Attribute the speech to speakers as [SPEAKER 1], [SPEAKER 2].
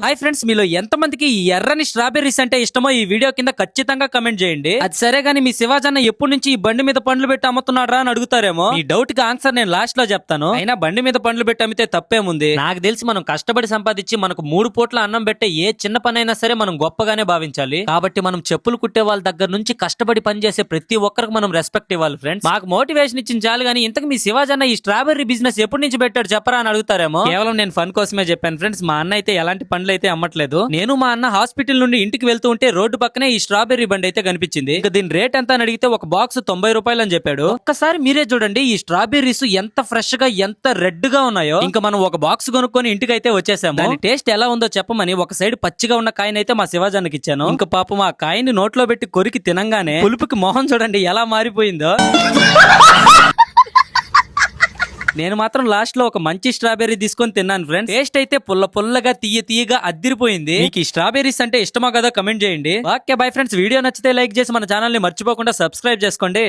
[SPEAKER 1] Hi friends, మీలో ఎంత మందికి ఈ ఎర్రని స్ట్రాబెర్రీస్ అంటే ఇష్టమో ఈ వీడియో కింద ఖచ్చితంగా కమెంట్ చేయండి. అది సరే గానీ మీ శివాజన్న ఎప్పటి నుంచి ఈ బండి మీద పండ్లు పెట్టి అమ్ముతున్నాడు అని అడుగుతారేమో. ఈ డౌట్ కి ఆన్సర్ నేను లాస్ట్ లో చెప్తాను. అయినా బండి మీద పండ్లు పెట్టి అమ్మితే తప్పేముంది. నాకు తెలిసి మనం కష్టపడి సంపాదించి మనకు 3 పూట్ల అన్నం పెట్టే ఏ చిన్న పనైనా సరే మనం గొప్పగానే భావించాలి. కాబట్టి మనం చెప్పులు కుట్టే వాళ్ళ దగ్గర నుంచి కష్టపడి పని చేసే ప్రతి ఒక్కరికి మనం రెస్పెక్ట్ ఇవ్వాలి ఫ్రెండ్స్. మాకు మోటివేషన్ ఇచ్చిన చాలు గానీ ఇంతకు మీ శివాజన్న ఈ స్ట్రాబెర్రీ బిజినెస్ ఎప్పటి నుంచి పెట్టాడు చెప్పరా అని అడుగుతారేమో. కేవలం నేను ఫన్ కోసమే చెప్పాను ఫ్రెండ్స్. మా అన్న అయితే ఎలాంటి పండ్లు అయితే అమ్మట్లేదు. నేను మా అన్న హాస్పిటల్ నుండి ఇంటికి వెళ్తూ ఉంటే రోడ్డు పక్కనే ఈ స్ట్రాబెర్రీ బండి అయితే కనిపించింది. ఇక దీని రేట్ ఎంత అని అడిగితే ఒక బాక్స్ 90 రూపాయలు అని చెప్పాడు. ఒక్కసారి మీరే చూడండి ఈ స్ట్రాబెర్రీస్ ఎంత ఫ్రెష్ గా ఎంత రెడ్ గా ఉన్నాయో. ఇంకా మనం ఒక బాక్స్ కొనుక్కొని ఇంటికి అయితే వచ్చేసాము. దాని టేస్ట్ ఎలా ఉందో చెప్పమని ఒక సైడ్ పచ్చిగా ఉన్న కాయనైతే మా శివాజానికి ఇచ్చాను. ఇంకా పాపం ఆ కాయని నోట్లో పెట్టి కొరికి తినంగానే పులుపుకి మొహం చూడండి ఎలా మారిపోయిందో. నేను మాత్రం లాస్ట్ లో ఒక మంచి స్ట్రాబెర్రీ తీసుకొని తిన్నాను ఫ్రెండ్స్. టేస్ట్ అయితే పుల్లగా తీయగా అద్దిరిపోయింది. మీకు ఈ స్ట్రాబెర్రీస్ అంటే ఇష్టమా కదా కమెంట్ చేయండి. ఓకే బై ఫ్రెండ్స్, వీడియో నచ్చితే లైక్ చేసి మన ఛానల్ ని మర్చిపోకుండా సబ్స్క్రైబ్ చేసుకోండి.